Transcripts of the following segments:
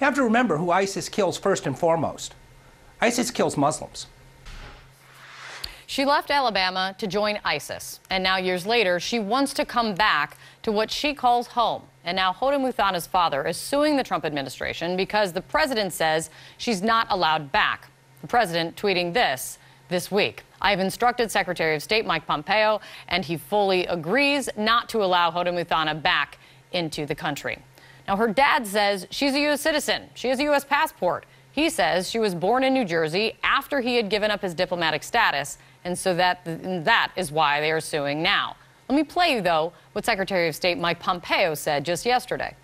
You have to remember who ISIS kills first and foremost. ISIS kills Muslims. She left Alabama to join ISIS, and now years later, she wants to come back to what she calls home. And now Hoda Muthana's father is suing the Trump administration because the president says she's not allowed back. The president tweeting this week. I have instructed Secretary of State Mike Pompeo, and he fully agrees not to allow Hoda Muthana back into the country. Now, her dad says she's a U.S. citizen. She has a U.S. passport. He says she was born in New Jersey after he had given up his diplomatic status, and so that is why they are suing now. Let me play you, though, what Secretary of State Mike Pompeo said just yesterday.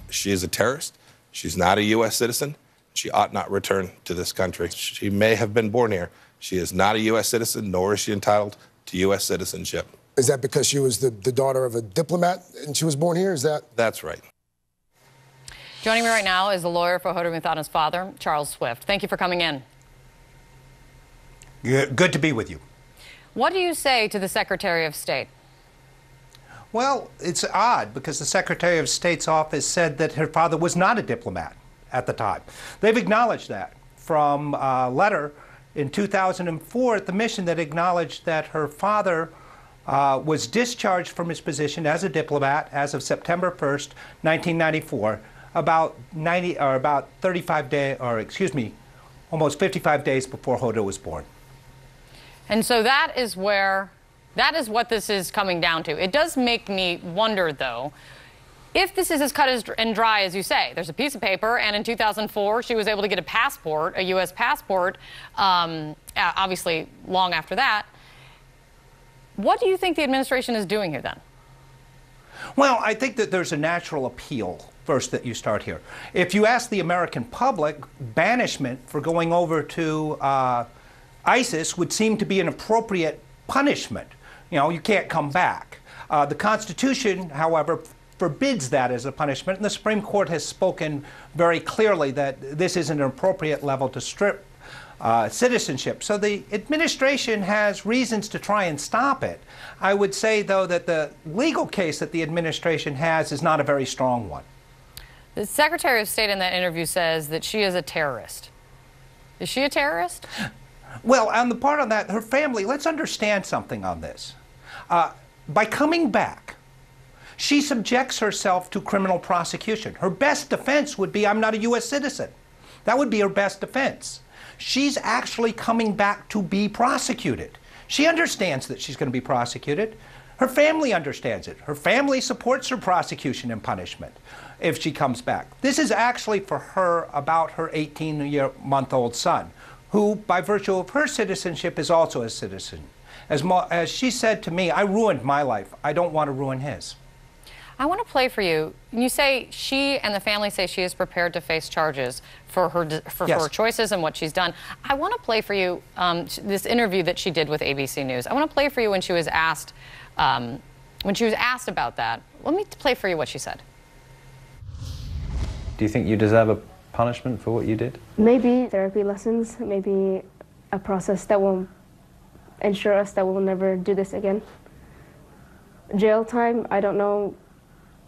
She is a terrorist. She's not a U.S. citizen. She ought not return to this country. She may have been born here. She is not a U.S. citizen, nor is she entitled to U.S. citizenship. Is that because she was the daughter of a diplomat and she was born here? Is that? That's right. Joining me right now is the lawyer for Hoda Muthana's father, Charles Swift. Thank you for coming in. Good to be with you. What do you say to the Secretary of State? Well, it's odd because the Secretary of State's office said that her father was not a diplomat at the time. They've acknowledged that from a letter in 2004 at the mission that acknowledged that her father was discharged from his position as a diplomat as of September 1st, 1994, about 35 days, or excuse me, almost 55 days before Hoda was born. And so that is what this is coming down to. It does make me wonder, though, if this is as cut and dry as you say. There's a piece of paper, and in 2004, she was able to get a passport, a U.S. passport, obviously long after that. What do you think the administration is doing here, then? Well, I think that there's a natural appeal, first, that you start here. If you ask the American public, banishment for going over to ISIS would seem to be an appropriate punishment. You know, you can't come back. The Constitution, however, forbids that as a punishment, and the Supreme Court has spoken very clearly that this isn't an appropriate level to strip citizenship. So the administration has reasons to try and stop it. I would say, though, that the legal case that the administration has is not a very strong one. The Secretary of State in that interview says that she is a terrorist. Is she a terrorist? Well, on the part of that, her family, let's understand something on this. By coming back, she subjects herself to criminal prosecution. Her best defense would be, I'm not a U.S. citizen. That would be her best defense. She's actually coming back to be prosecuted. She understands that she's going to be prosecuted. Her family understands it. Her family supports her prosecution and punishment if she comes back. This is actually for her about her 18-month-old son, who, by virtue of her citizenship, is also a citizen. As she said to me, I ruined my life. I don't want to ruin his. I want to play for you. You say she and the family say she is prepared to face charges for her choices and what she's done. I want to play for you this interview that she did with ABC News. I want to play for you when she was asked about that. Let me play for you what she said. Do you think you deserve a punishment for what you did? Maybe therapy lessons, maybe a process that will ensure us that we'll never do this again. Jail time, I don't know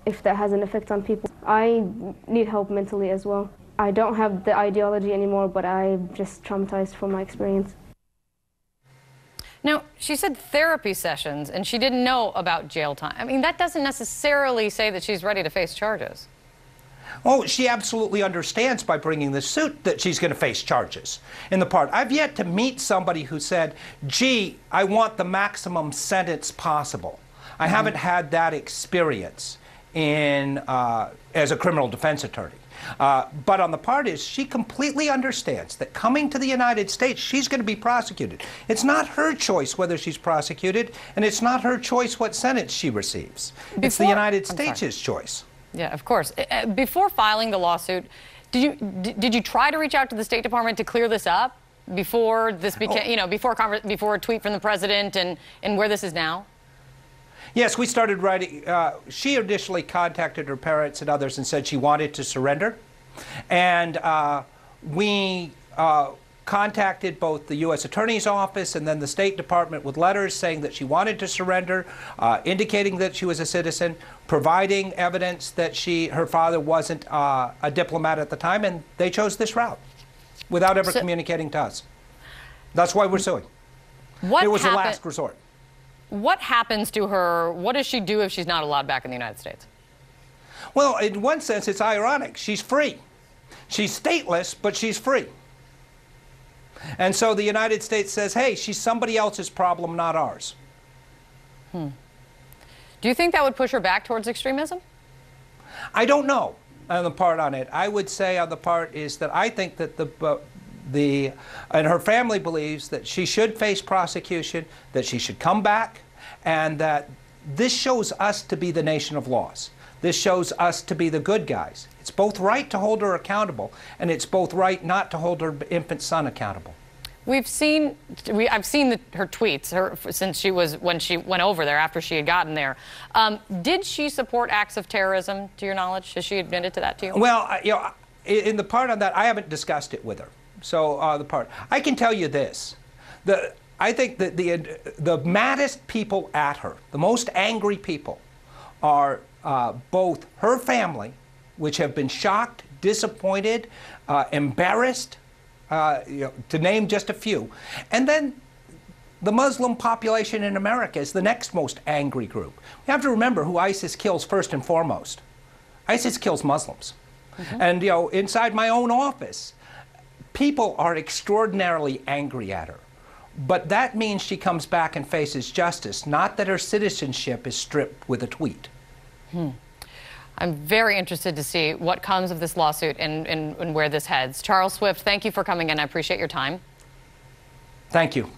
if that has an effect on people. I need help mentally as well. I don't have the ideology anymore, but I'm just traumatized from my experience. Now, she said therapy sessions, and she didn't know about jail time. I mean, that doesn't necessarily say that she's ready to face charges. Oh, she absolutely understands by bringing this suit that she's going to face charges in the part. I've yet to meet somebody who said, gee, I want the maximum sentence possible. I haven't had that experience as a criminal defense attorney. But on the part is, she completely understands that coming to the United States, she's going to be prosecuted. It's not her choice whether she's prosecuted, and it's not her choice what sentence she receives. It's the United States' choice. Yeah, of course. Before filing the lawsuit, did you try to reach out to the State Department to clear this up before this became, you know, before a tweet from the president and where this is now? Yes, we started writing. She initially contacted her parents and others and said she wanted to surrender. And we contacted both the U.S. Attorney's Office and then the State Department with letters saying that she wanted to surrender, indicating that she was a citizen, providing evidence that her father wasn't a diplomat at the time, and they chose this route without ever communicating to us. That's why we're suing. It was the last resort. What happens to her? What does she do if she's not allowed back in the United States? Well, in one sense, it's ironic. She's free. She's stateless, but she's free. And so the United States says, hey, she's somebody else's problem, not ours. Do you think that would push her back towards extremism? I don't know on the part on it. I would say on the part is that I think that and her family believes that she should face prosecution, that she should come back, and that this shows us to be the nation of laws. This shows us to be the good guys. It's both right to hold her accountable, and it's both right not to hold her infant son accountable. I've seen her tweets since when she went over there after she had gotten there. Did she support acts of terrorism, to your knowledge? Has she admitted to that to you? Well, in the part on that, I haven't discussed it with her. So I can tell you this: I think that the maddest people at her, the most angry people, are both her family, which have been shocked, disappointed, embarrassed, to name just a few, and then the Muslim population in America is the next most angry group. We have to remember who ISIS kills first and foremost. ISIS kills Muslims. And inside my own office, people are extraordinarily angry at her. But that means she comes back and faces justice, not that her citizenship is stripped with a tweet. I'm very interested to see what comes of this lawsuit and where this heads. Charles Swift, thank you for coming in. I appreciate your time. Thank you.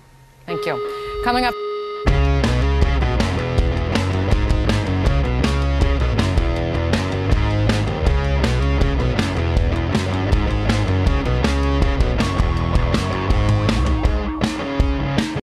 Thank you. Coming up.